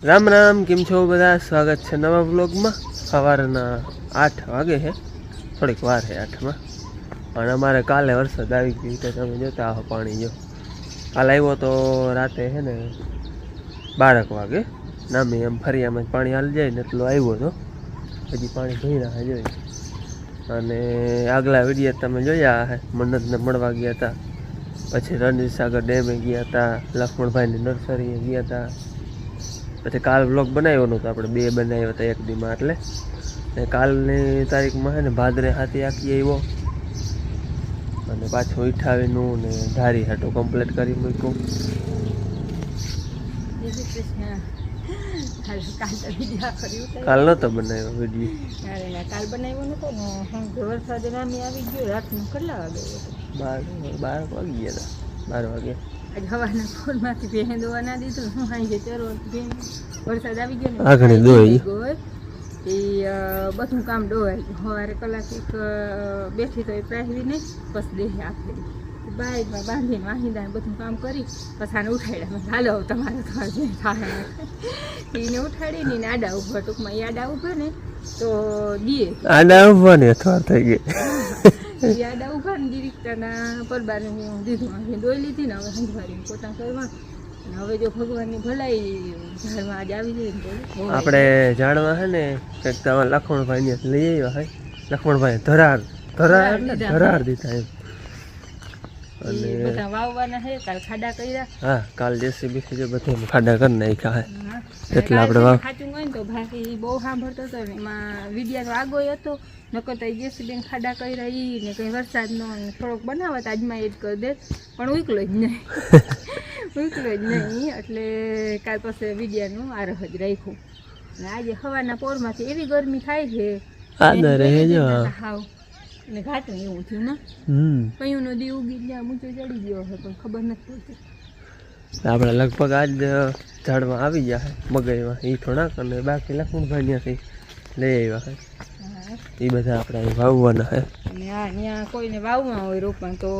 રામ રામ, કેમ છો બધા? સ્વાગત છે નવા બ્લોગમાં. સવારના 8 વાગે છે, થોડીક વાર છે 8માં. અને અમારે કાલે વરસાદ આવી ગયો તો તમે જોતા હો પાણી. જો કાલે આવ્યો તો રાતે છે ને 12 વાગે નામી એમ ફરિયામાં જ પાણી હાલી જાય ને એટલો આવ્યો હતો. હજી પાણી ભર્યા જોઈ. અને આગલા વિડીયો તમે જોયા હે, મન્નતને મળવા ગયા હતા, પછી રણજીત સાગર ડેમે ગયા હતા, લક્ષ્મણભાઈની નર્સરીએ ગયા હતા. પછી કાલ વ્લોગ બનાવ્યો નહોતો, આપણે 2 બનાવ્યા હતા એક દીમાં. એટલે કાલની તારીખમાં છે ને ભાદરે હાથી આખી આવ્યો અને પાછું ઉઠાવીનું ને ધારી હાટું કમ્પ્લીટ કરી મૂક્યું. કાલ નહોતો બનાવ્યો વિડીયો, કાલ બનાવ્યો નતો ને વરસાદ નામી આવી ગયો. રાતનું કેટલા વાગે? 12 વાગી ગયા હતા. 12 વાગે આજે હવાના ફોનમાંથી ભેં દોવા ના દીધું. હું સાંજે ચરો વરસાદ આવી ગયો ને આગળ દોઈ એ બધું કામ ડોવાઈ ગયું. સવારે કલાક એક બેઠી તો એ પ્રાહવી નહીં, બસ દેહ આખરી બાઈકમાં બાંધીને વાહિંદાને બધું કામ કરી પછી આને ઉઠાડ્યા. હાલો તમારે તો જે થાય એને ઉઠાડીને એને આડા ઉભા, ટૂંકમાં એ આડા ઉભા ને તો દીએ આડા ઉભા ને અથવા થઈ ગઈ આડા ઉભા ને દીરીકતાના પરબાને દીધું. દોઈ લીધી ને હવે હંજવારીને પોતા કરવા. હવે જો ભગવાનની ભલાઈ ઘરમાં આજ આવી જાય ને આપણે જાણવા હે ને કંઈક તમારે લક્ષ્મણભાઈ લઈ આવ્યા હોય. લક્ષ્મણભાઈ ધરાર દીધા એમ. અને બધા વાવવાના છે. કાલ ખાડા કર્યા. હા, કાલ જેસીબી થી જે બધે ખાડા કરી નાખ્યા હે. એટલે આપણે સાચું હોય ને તો ભાઈ બહુ સાંભળતો હતો ને એમાં વિડીયો આગો હતો. નકર તો જેસીબી ખાડા કર્યા ઈ ને કંઈ વરસાદનો થોડોક બનાવત આજમાં એડ કરી દે, પણ ઉકલો જ નહીં ઉકલો જ નહીં. એટલે કાલ પછી વિડીયાનું આરહ જ રાખ્યું. અને આજે સવારના પોરમાંથી એવી ગરમી થાય છે હાવ ને ઘાટું એવું થયું ને કયું નો દી ઉગી ગયા ઊંચો ચડી ગયો છે પણ ખબર નથી પડતી. આપણે લગભગ આજ ઝાડમાં આવી ગયા મગઈમાં એ થોડાક, અને બાકી લક્ષ્મણભાઈ ત્યાંથી લઈ આવ્યા છે. એ બધા આપણે વાવવાના છે. અને હા, ત્યાં કોઈને વાવવા હોય રોપણ તો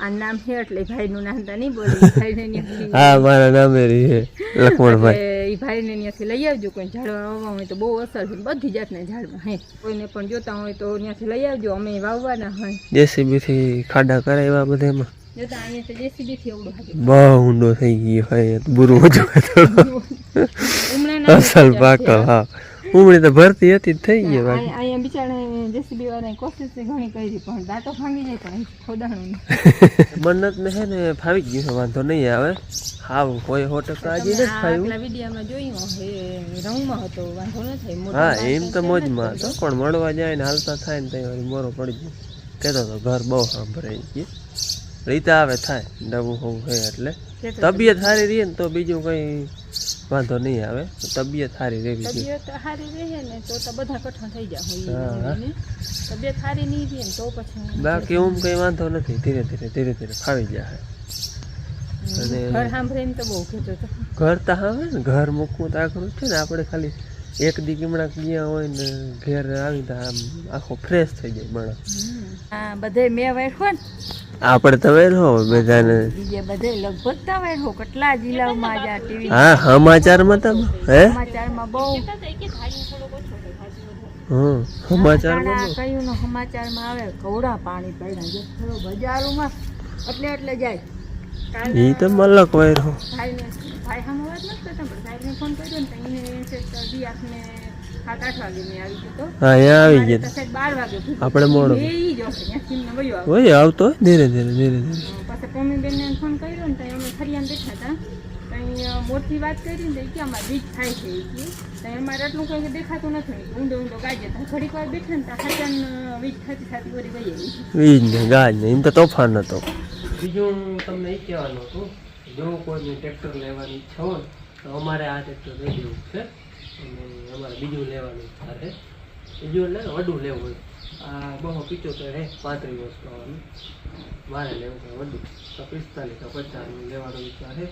આ નામ છે એટલે ભાઈનું નામ તો નહીં બોલે. ભાઈને હા, મારા નામે રહી છે લક્ષ્મણભાઈ. એ ભાઈને ત્યાંથી લઈ આવજો. કોઈ ઝાડવા વાવવા હોય તો બહુ અસર છે બધી જાતના ઝાડમાં હે. કોઈને પણ જોતા હોય તો ત્યાંથી લઈ આવજો, અમે વાવવાના હોય. જેસીબી થી ખાડા કરાવ્યા બધામાં. જોતા અહીંયા જેસીબી થી એવડો બહુ ઊંડો થઈ ગયો હોય, બુરું અસલ પાકો. હા, ઉમળી તો ભરતી હતી થઈ ગઈ. અહીંયા બિચારા જેસીબી વાળા કોશિશ ઘણી કરી પણ દાંતો ભાંગી જાય પણ ખોદાણું મન્નત ને છે ને ફાવી ગયું છે, વાંધો નહીં આવે. હા, કોઈ 100% આજે નથી ફાવ્યું. વિડીયોમાં જોયું હે રંગમાં હતો, વાંધો ન થાય. હા, એમ તો મોજમાં હતો પણ મળવા જાય ને હાલતા થાય ને ત્યાં મોરો પડી ગયો. કહેતો તો ઘર બહુ સાંભળાઈ ગયું. રીતા આવે થાય નવું હોવું હોય એટલે તબિયત સારી રહે ને તો બીજું કંઈ વાંધો નહીં આવે. તબિયત સારી રહેવી છે. તબિયત સારી રહે ને તો બધા કઠણ થઈ જાય. તબિયત સારી નહીં રહે ને તો પછી બાકી ઓમ કંઈ વાંધો નથી. ધીરે ધીરે ફાવી જાય. અને ઘર સાંભળીને તો બહુ કહેતો હતો. ઘર તો આવે ને, ઘર મૂકવું તો આખરું છે ને. આપણે ખાલી એક દી કીમણા ગયા હોય ને ઘેર આવી તો આમ આખો ફ્રેશ થઈ જાય માણસ. હા, બધે મેં વાળ્યો ને આપણે તો વેરો બધાને બધે લગભગ તો વાળ્યો. કેટલા જિલ્લામાં આ ટીવી હા સમાચારમાં તમે હે સમાચારમાં બહુ સમાચારમાં કયું નો સમાચારમાં આવે કવડા પાણી પડ્યા જો થોડો બજારોમાં એટલે જાય. એ તો મલક વાયરો ભાઈ હમ વાત નથી કરતા પણ સાહેબને ફોન કર્યો ને તો એને દી આપને 7-8 વાગે મેં આવી ગયો. હા, અહીંયા આવી ગયા 12 વાગે આપણે મોડો હોય આવતો ધીરે ધીરે પછી કોમીબેનને ફોન કર્યો ને તો અમે ફરિયામાં બેઠા હતા. કંઈ મોટી વાત કરી ને તો કે અમારે વીજ થાય છે તો અમારે એટલું કંઈ દેખાતું નથી. ઊંડો ગાજે ઘડીક વાર બેઠા ને તો હાચાન વીજ થતી વળી ગઈ વીજ ને ગાજ ને એમ તો તોફાન હતો. બીજું તમને એ કહેવાનું હતું, જો કોઈને ટ્રેક્ટર લેવાની ઈચ્છા હોય તો અમારે આ ટ્રેક્ટર લઈ દેવું છે. અને અમારે બીજું લેવાનું છે. બીજું એટલે વડું લેવું હોય. આ બહુ 75 હે 35 વર્ષ કરવાનું. મારે લેવું છે વડું તો 45-50 લેવાનો વિચાર છે.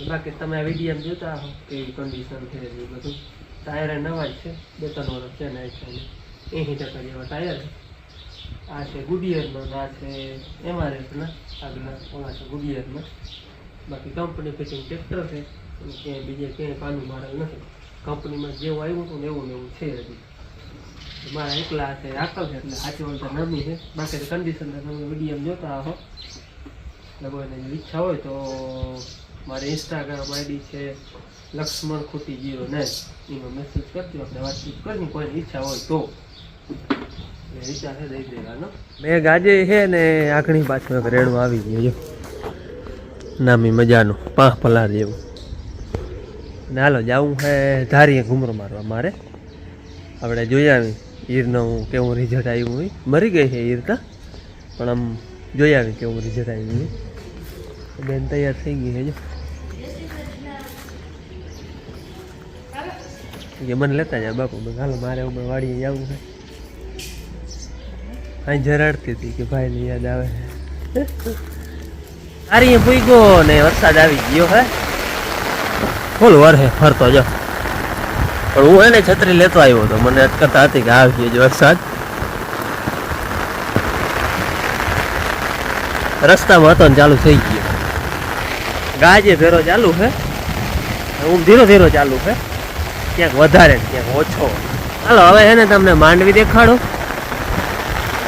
બાકી તમે આ વિડીયો જોતા હો કેવી કન્ડિશન છે એ બધું. ટાયર નવા જ છે, 2-3 વર્ષ છે ને 80% જેવા ટાયર છે. આ છે ગુડિયરનો, આ છે એમઆરએફના, આગળના ઓલા છે ગુડિયરના. બાકી કંપની ફિટિંગ ટ્રેક્ટર છે અને ક્યાંય બીજે ક્યાંય પાનું મારેલ નથી. કંપનીમાં જેવું આવ્યું હતું ને એવું છે હજી. મારા એકલા હાથે રાખલ છે એટલે સાચી વળતા નામી છે. બાકી કન્ડિશનના તમે વિડીયો જોતા હો એટલે કોઈને ઈચ્છા હોય તો મારે ઇન્સ્ટાગ્રામ આઈડી છે લક્ષ્મણ ખૂટી 09 એમાં મેસેજ કરજો, આપણે વાતચીત કરી કોઈની ઈચ્છા હોય તો વિચાર છે દઈ દેવાનો. મેં ગાજે છે ને આંખણી પાછળ એક રેડું આવી ગયું જો નામી મજાનું 5 પલાર જેવું. ને હાલો જાવું છે ધારીએ ઘૂમરો મારવા મારે. આપણે જોઈ આવી ઈરનું કેવું રિઝલ્ટ આવ્યું હોય. મરી ગઈ છે ઈર તો પણ આમ જોઈ આવી કેવું રિઝલ્ટ આવ્યું હોય. બેન તૈયાર થઈ ગઈ છે જો કે મને લેતા જાય બાપુ. મેં હાલો મારે ઉમે વાડીએ જવું છે. અહીં જરાડતી હતી કે ભાઈની યાદ આવે છે. સારી પૂગ્યો ને વરસાદ આવી ગયો હે ફૂલ વરહે ફરતો જો. પણ હું એને છત્રી લેતો આવ્યો હતો, મને અટકતા હતી કે આવી ગયો વરસાદ. રસ્તામાં હતો ને ચાલુ થઈ ગયો. ગાજે ફેરો ચાલુ છે, હું ધીરો ધીરો ચાલુ છે, ક્યાંક વધારે ને ક્યાંક ઓછો. હાલો હવે છે ને તમને માંડવી દેખાડું.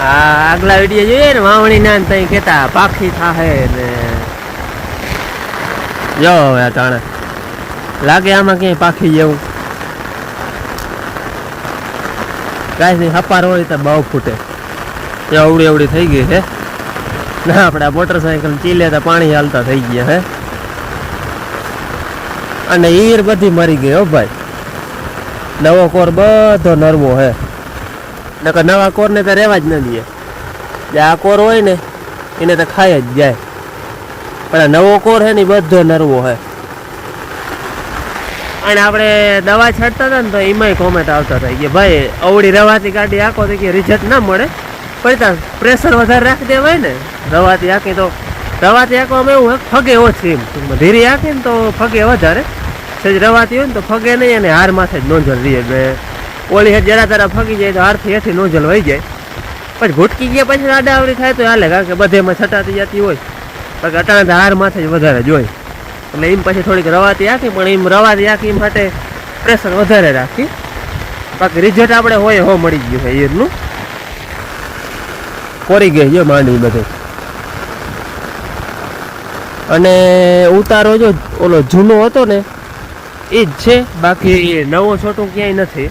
આ આગલા વિડીયો જોઈએ ને વાવણી ના ત્યાં કેતા પાખી થાહે ને જો હવે આ તાણે લાગે આમાં ક્યાંય પાખી જેવું. કાંઈ નહીં હપાર હોય તો બહુ ફૂટે એ અવડી અવડી થઈ ગઈ છે ના. આપણે મોટરસાઇકલ ચીલે તો પાણી હાલતા થઈ ગયા હે. અને ઈર બધી મરી ગઈ હો ભાઈ. નવો કોર બધો નરવો હે. નકર નવા કોરને તો રહેવા જ ન દે. જે આ કોર હોય ને એને તો ખાઈ જ જાય. પણ આ નવો કોર હે ને બધો નરવો હે. અને આપણે દવા છાંટતા હતા ને તો એમાંય કોમેન્ટ આવતા હતા કે ભાઈ અવળી રવાથી ગાડી આંકો તો કે રિઝલ્ટ ના મળે. પણ પ્રેશર વધારે રાખી દેવાય ને રવાથી આંકી તો. રવાથી આંકવામાં એવું ફગે ઓછી એમ ધીરે આંકી ને તો ફગે વધારે. સજ રવાથી હોય ને તો ફગે નહીં અને હાર માથે જ નોંધલ રહીએ. ઓલી હેઠ જરા તરા ફગી જાય તો હારથી હેઠી નોંધલ વહી જાય. પછી ઘૂટકી ગયા પછી આડાવડી થાય તો હાલે, કારણ કે બધેમાં છટાતી જતી હોય. બાકી અટાણે હાર માથે જ વધારે જોઈ એટલે એમ પછી થોડીક રવાતી આખી. પણ એમ રવાતી આખી એમ માટે પ્રેશર વધારે રાખી. બાકી રિઝલ્ટ આપણે હોય હો મળી ગયું છે ઈરનું. કોરી ગઈ જો માંડવી બધું. અને ઉતારો જો ઓલો જૂનો હતો ને એ જ છે, બાકી નવો છોટું ક્યાંય નથી.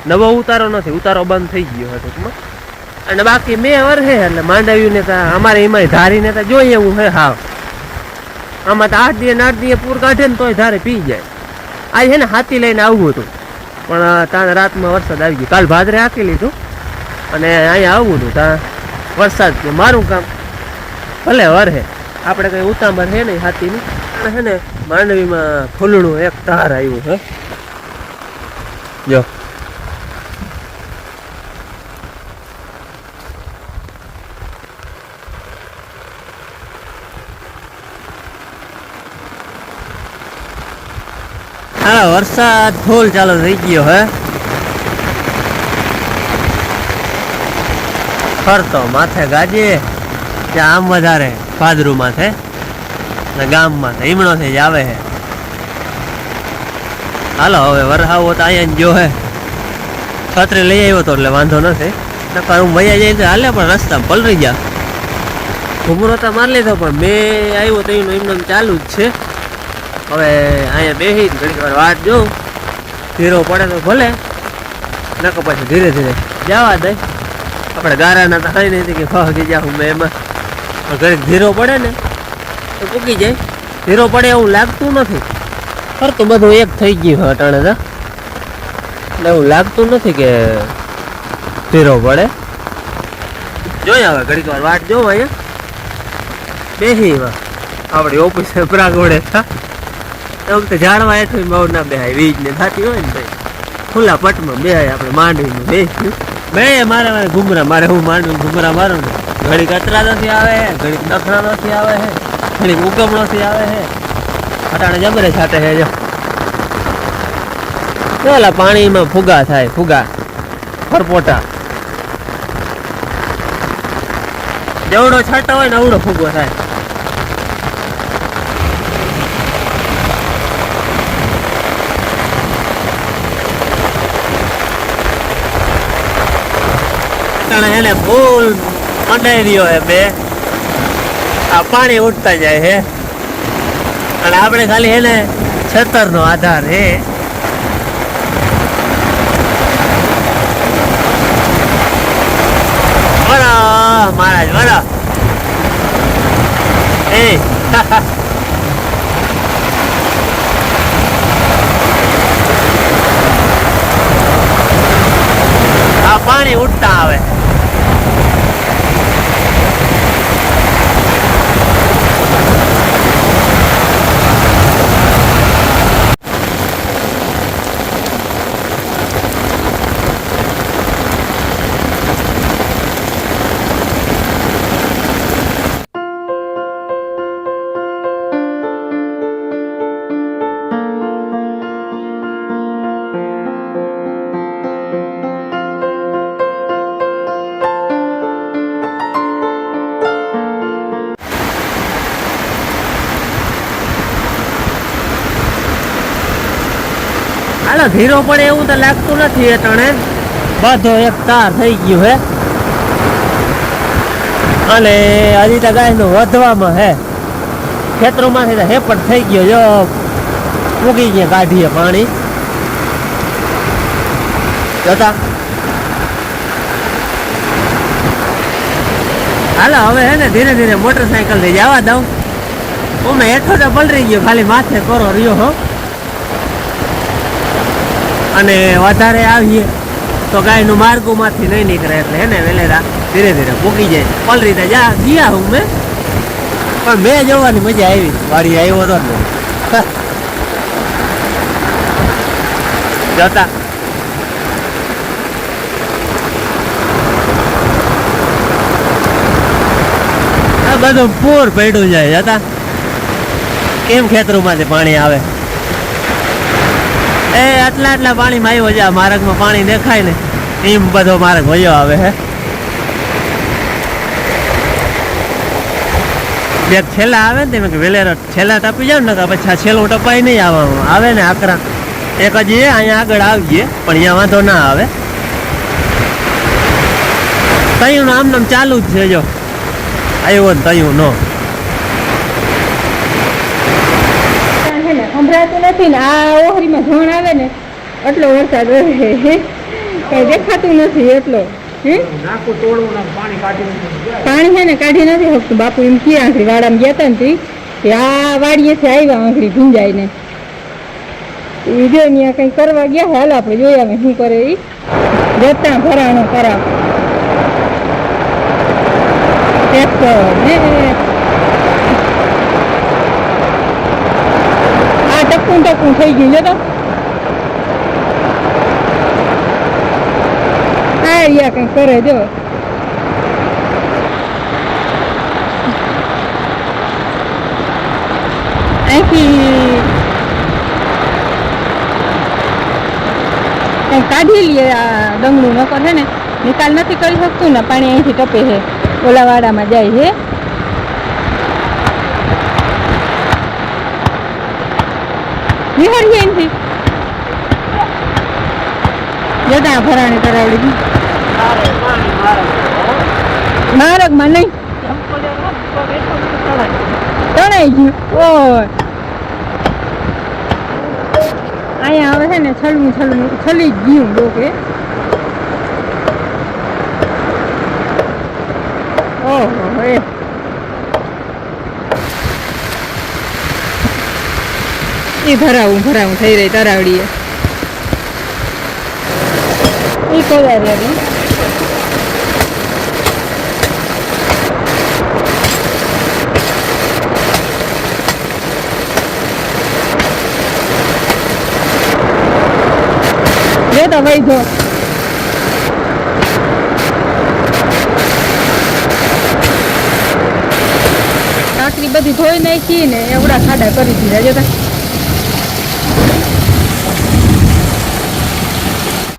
નવો ઉતારો નથી, ઉતારો બંધ થઈ ગયો હતો ટૂંકમાં. અને બાકી મેં વરહે એટલે માંડવ્યું ને અમારે એમાં ધારીને તો જોઈએ એવું હે હાવ. આમાં તો 8 દીએ પૂર કાઢે ને તોય ધારે પી જાય. આજ છે ને હાથી લઈને આવવું હતું પણ ત્યાં રાતમાં વરસાદ આવી ગયો. કાલ ભાદરે હાંકી લીધું અને અહીંયા આવવું હતું ત્યાં વરસાદ. મારું કામ ભલે વરહે, આપણે કંઈ ઉતામર છે નહીં હાથીની. પણ છે ને માંડવીમાં ફૂલણું એક તાર આવ્યું છે જો. હા વરસાદ ફૂલ ચાલુ થઈ ગયો હે. ફરતો માથે ગાજે ત્યાં આમ વધારે ભાદરું માથે ને ગામમાં તો ઈમણોથી જ આવે છે. હાલો હવે વરહાવો તો અહીંયા જો હે. છત્રી લઈ આવ્યો તો એટલે વાંધો નથી. નકર હું મજા જાય તો હાલે પણ રસ્તા પલરી ગયા. ઘૂમરો તો મારી લીધો પણ મેં આવ્યો તો એનું એમને ચાલુ જ છે. હવે અહીંયા બેસી ઘણી વાર વાત જોઉં. ધીરો પડે તો ભલે, નકર પછી ધીરે ધીરે જવા દે. આપણે ગારાના તો કઈ નથી કે ફગી જાઉં મેં એમાં. ઘડીક ધીરો પડે ને તો પૂકી જાય. ધીરો પડે એવું લાગતું નથી. ફરતું બધું એક થઈ ગયું અટાણે તો એટલે એવું લાગતું નથી કે ધીરો પડે. જોઈએ હવે ઘડીક વાર વાટ જોઉં. અહીંયા બેસી આપણી ઓફિસે પ્રાગોડે થા એમ તો જાણવા હેઠું બહુ ના બેહાય. વીજ ને થતી હોય ને ભાઈ ખુલ્લા પટમાં બેહાય. આપણે માંડવીનું બેસ્યું બે મારે ઘૂમરા મારે હું માંડવી ઘૂમરા મારું ને ઘડીક અતરાથી આવે હે, ઘડીક દખણાથી આવે હે, ઘડીક ઉગમણોથી આવે હે. અટાણે જબરે છાટે હે જો. પેલા પાણીમાં ફુગા થાય, ફુગા ફરપોટા. જેવડો છાંટો હોય ને અવડો ફુગો થાય. અટાણે એને ફૂલ મંડાઈ રહ્યો હે બે આ પાણી ઉઠતા જાય હે અને આપણે ખાલી એને છતરનો આધાર હે મહારાજ બરા એ આ પાણી ઉઠતા આવે હાલો ધીરો પડે એવું તો લાગતું નથી અટાણે બધો એક તાર થઈ ગયું હે અને હજી તો ગાય નું વધવામાં હે ખેતરોમાંથી તો હેપટ થઈ ગયો જો મૂકી ગયા કાઢીએ પાણી જોતા હાલો હવે હે ને ધીરે ધીરે મોટરસાયકલ થી જવા દઉં અમે હેઠો તો પલરી ગયો ખાલી માથે કરો રહ્યો હો અને વધારે આવીએ તો ગાયનું માર્ગોમાંથી નહીં નીકળે એટલે હે ને વેલેરા ધીરે ધીરે મૂકી જાય પલરી તો ગયા હું મેં પણ મેં જોવાની મજા આવી વાડી આવ્યો હતો ને જોતા આ બધું પૂર પડ્યું જાય જોતા કેમ ખેતરોમાંથી પાણી આવે એ આટલા આટલા પાણીમાં આવ્યો છે માર્ગમાં પાણી દેખાય ને એમ બધો માર્ગ વયો આવે હે બે છેલ્લા આવે ને તમે વેલેરો છેલ્લા ટપી જાવ ને પછી છેલ્લું ટપાઈ નહીં આવવાનું આવે ને આકરા એક હજી અહીંયા આગળ આવીએ પણ અહીંયા વાંધો ના આવે તયું આમ નામ ચાલુ જ છે જો આવ્યો ને તયું નો સંભળાતું નથી ને આ ઓહરીમાં ઝોણ આવે ને એટલો વરસાદ રહે કઈ દેખાતું નથી એટલો પાણી છે ને કાઢી નથી શકતું બાપુ એમ કે આંગળી વાડામાં ગયા હતા ને કે આ વાડીએથી આવ્યા આંગળી ભીંજાય ને એ જો ત્યાં કઈ કરવા ગયા હાલ આપણે જોયા અમે શું કરે એ જતા ભરાણો કરાવ ટકું ટકું થઈ ગયું જો તો આ રિયા કઈ કરે જો અહીંથી કઈ કાઢી લઈએ આ ડંગનું નકર છે ને નિકાલ નથી કરી શકતું ને પાણી અહીંથી ટપે છે ઓલા વાડામાં જાય છે નિહાળી અહીંથી જતા ભરાણી કરાવડી માર્ગમાં નહીં તણાઈ ગયું ઓય અહીંયા હવે છે ને છલવું છલી જ ગયું ડોકે ઓહો એ ભરાવું થઈ રહી તરાવડીએ એ કોદારી હતી જો તો ભાઈ જો કાકરી બધી ધોઈ નાખી ને એવડા ખાડા કરી દીધા જોતા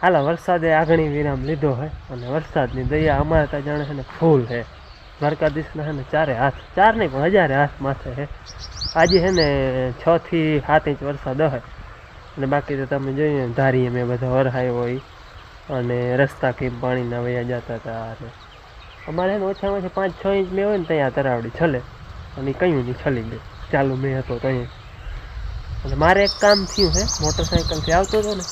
હાલો વરસાદે આગણી વિરામ લીધો હે અને વરસાદની દયા અમારે ત્યાં જાણે છે ને ફૂલ હે દ્વારકાધીશના છે ને 4 હાથ 4 નહીં પણ 1000 હાથ માથે હે આજે છે ને 6 થી 7 ઇંચ વરસાદ હે અને બાકી તો તમે જોઈએ ધારીએ મેં બધા વરહાયો હોય અને રસ્તા કેમ પાણીના વયા જતા હતા. અને અમારે એને ઓછામાં ઓછા 5-6 ઇંચ મેં હોય ને ત્યાં તરાવડી છલે અને કયું નહીં છલી ગઈ ચાલુ મેં હતો ત્યાં. અને મારે એક કામ થયું છે, મોટરસાઇકલથી આવતો હતો ને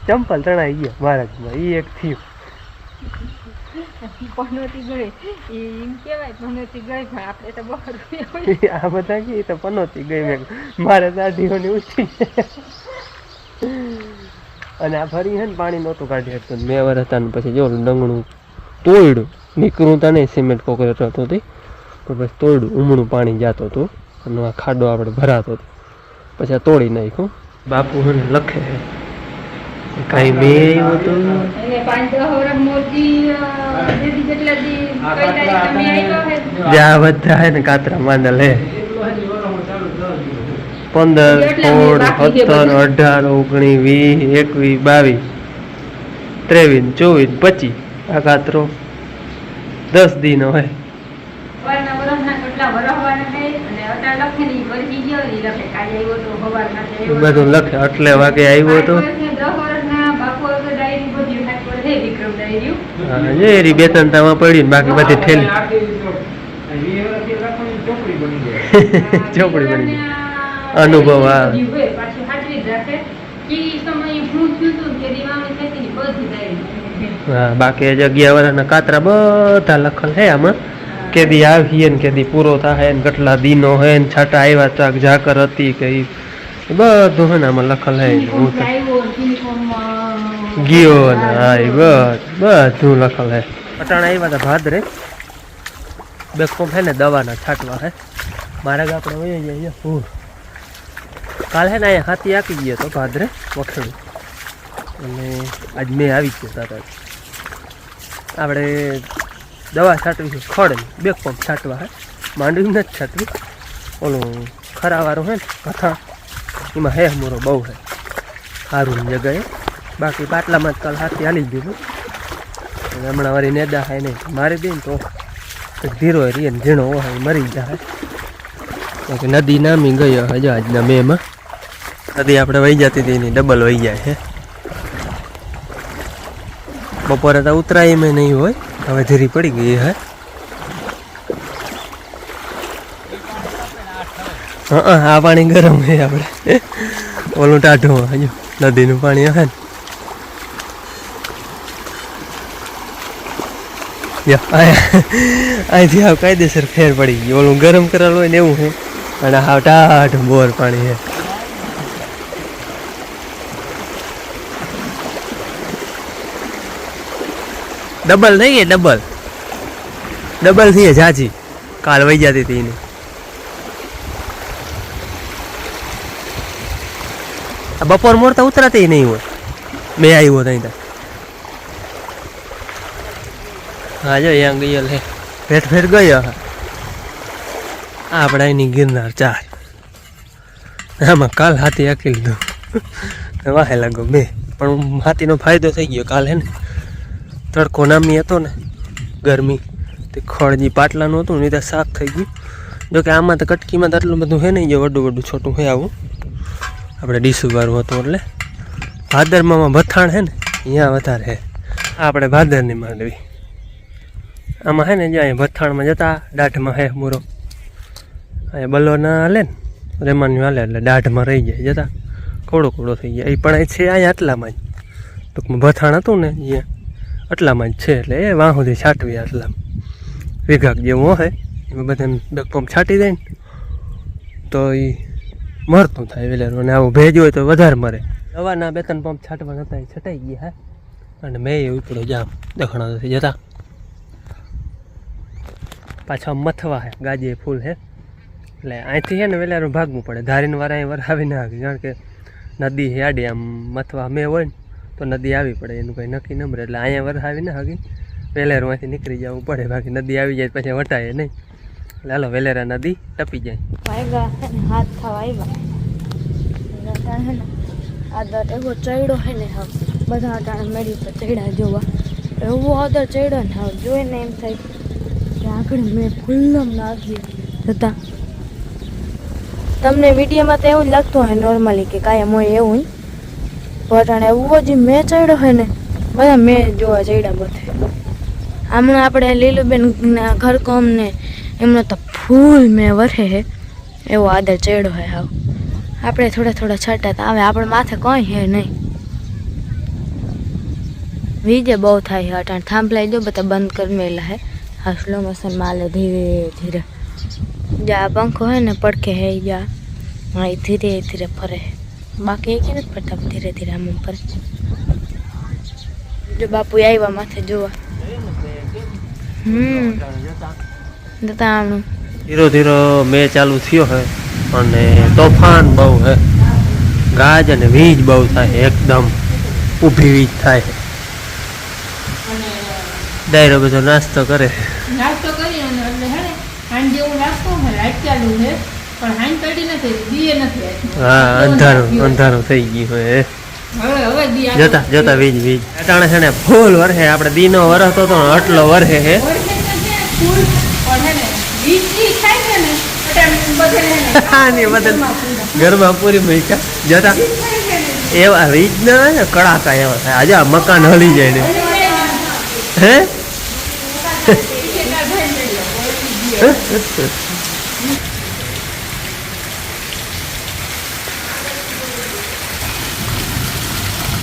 ચંપલ તણાઈ ગયા મહારાજમાં, એ એક થયું. પનોતી ગઈ એમ કહેવાય, પનોતી ગઈ પણ આપણે તો બહાર આ બધા કે તો પનોતી ગઈ મેં મારે દાદીઓને ઉઠી. અને આ ફરી છે ને પાણી નહોતું કાઢી શકતું, મેં વાર હતા ને પછી જો ડંગણું તોડ્યું નીકળું તા નહીં, સિમેન્ટ કોકરેટ હતું તે પણ પછી તોડ્યું, ઉમણું પાણી જતું હતું અને આ ખાડો આપણે ભરાતો હતો, પછી આ તોડી નાખ્યું. બાપુ હે ને લખે કઈ મેં આવ્યો તો જ્યાં બધા હે ને કાતરા માંડલ હે 15, 16, 17, 18, 19, 20, 21, 22, 23, 24, 25 આ કાતરો 10 દીનો હે. બધું લખે એટલે વાગે આવ્યો હતો. એરી 2-3 તામાં પડી બાકી બધી ઠેલી ચોપડી બની ગઈ. અનુભવ હા બાકી જગ્યા વાળાના કાતરા બધા લખલ હે આમાં, કેદી આવીએ ને કેદી પૂરો થાય ને કેટલા દીનો હે ને છાટા આવ્યા ચાક ઝાકર હતી કે બધું હે ને આમાં લખલ હે. ગયો ને હા એ બધું લખલ હે. અટાણા આવ્યા હતા ભાદરે બેકોમ હે ને દવાના છાંટવા હે. મારા આપણે વહી જઈએ પૂર. કાલ હે ને અહીંયા હાથી આપી ગયો તો ભાદરે વખેડું અને આજ મેં આવી ગયો તાતા. આપણે દવા છાંટવી છે ખડ બે પંપ છાંટવા હે, માંડવી નથી છાંટવી. ઓલું ખરાવાળું હે ને કથા એમાં હે મોરો બહુ હે સારું જગાએ. બાકી પાટલામાં જ કાલ હાથી હાલી ગયું. હમણાં વારી નેદા હે નહીં મારી દે ને તો ધીરો રીએ ને ઝીણો હોય મરી જાય. બાકી નદી નામી ગયો હજુ આજના મેમાં. નદી આપણે વહી જતી હતી એની ડબલ વહી જાય છે. બપોરે તો ઉતરાયમાં નહીં હોય, હવે ધીરી પડી ગઈ હે. હા આ પાણી ગરમ છે આપણે, ઓલું ટાઢું હજુ નદીનું પાણી હે ને અહીંથી હાવ કાયદેસર ફેર પડી ગઈ. ઓલું ગરમ કરેલું હોય ને એવું છે અને હાવ ટાઢું બોર પાણી છે. ડબલ થઈ ગઈ, ડબલ થઈ ઝાજી કાલ વહી જતી હતી એની. બપોર મોરતા ઉતરાતી નહીં હોય, મેં આવ્યો ત્યાં ત્યાં. હા જો અહીંયા ગયેલ હે ફેર ફેર ગયો. હા આપણે એની ગિરનાર 4 આમાં કાલ હાથી આખી લીધું વાહે લાગો બે. પણ હાથીનો ફાયદો થઈ ગયો કાલ હે ને તડકો નામી હતો ને ગરમી તે ખળજી પાટલાનું હતું ને ત્યાં શાક થઈ ગયું. જોકે આમાં તો કટકીમાં તો આટલું બધું હે નહીં, જે વડું છોટું હે આવું આપણે ડીસુવાળું હતું. એટલે ભાદરમાં ભથાણ હે ને અહીંયા વધારે હે. આપણે ભાદરની માંડવી આમાં હે ને જે અહીંયા ભથાણમાં જતા દાઢમાં હે મૂરો. અહીંયા બલો ના હાલે ને રેમાન્યું હાલે એટલે દાઢમાં રહી જાય જતા કોડો થઈ જાય. એ પણ અહીં છે અહીંયા આટલામાં જ ટૂંકમાં ભથાણ હતું ને અહીંયા આટલામાં જ છે. એટલે એ વાં સુધી છાંટવી આટલા વિઘાક જેવું હોય એમાં બધા બે પંપ છાંટી દે ને તો એ મરતું થાય વેલેરું. અને આવું ભેજ હોય તો વધારે મરે. દવાના 2-3 પંપ છાંટવા નતા એ છટાઈ ગયા હે. અને મેં એ ઉપડો જામ દખણા નથી જતા. પાછા મથવા હે ગાજે ફૂલ હે એટલે અહીંથી છે ને વેલારું ભાગવું પડે. ધારીને વાળા અહીં વરાવી ના આવી, કારણ કે નદી યાડી આમ મથવા મેં હોય ને તો નદી આવી પડે, એનું કંઈ નક્કી ન મળે. એટલે અહીંયા વરાવી ના હાગી વેલેરું અહીંથી નીકળી જવું પડે. બાકી નદી આવી જાય પછી વટાય નહીં. એટલે હાલો વેલેરા નદી ટપી જાય. હાથ થવા આવ્યા આદર એવો ચડ્યો હે ને હા બધા અટાણે મેળી પર ચડ્યા જોવા. એવો આદર ચડ્યો ને હા જોઈને એમ થાય કે આગળ મેં ફૂલ્લમ નાખી હતા. તમને વિડીયોમાં તો એવું જ લાગતું હોય નોર્મલી કે કાયમ હોય એવું, પટાણે એવો જે મેં ચડ્યો હોય ને બધા મેં જોવા ચડ્યા બધે. હમણાં આપણે લીલુબેન ના ઘર કોમ ને એમનો તો ફૂલ મેં વરે હે એવો આદર ચડ્યો હે. હાવ આપણે થોડા થોડા છટા આવે આપણે માથે કોઈ હે નહીં. વીજે બહુ થાય હે અટાણ થાંભલાઈ દો બધા બંધ કરી મેલા હે. હા સ્લો મોશન માલે ધીરે ધીરે જા પંખો હે ને પડખે હે જા હા એ ધીરે ધીરે ફરે. બાકી એક નથી પડતા ધીરે ધીરે આમ ફરે. જો બાપુ આવ્યા માથે જોવા. દતાણું ધીરો ધીરો મેં ચાલુ થયો હે અને તોફાન બહુ હે. ગાજ અને વીજ બહુ થાય એકદમ ઊભી વીજ થાય. ડાયરો બધો નાસ્તો કરે. નાસ્તો કરી અને એટલે હે ને હાંજ જેવું નાસ્તો હે લાઈટ ચાલુ છે પણ હાંજ પડી નથી દીએ નથી આવી. હા અંધારું અંધારું થઈ ગયું હોય. હવે દી જોતા જોતા વીજ વીજ અટાણે છે ને ફૂલ વરહે. આપણે દીનો વરસતો તો આટલો વરહે હે. ઘરમાં પૂરી મૂકા જતા એવા વીજ ના ને કડાકા એવા થાય. આજે આ મકાન હલી જાય ને હે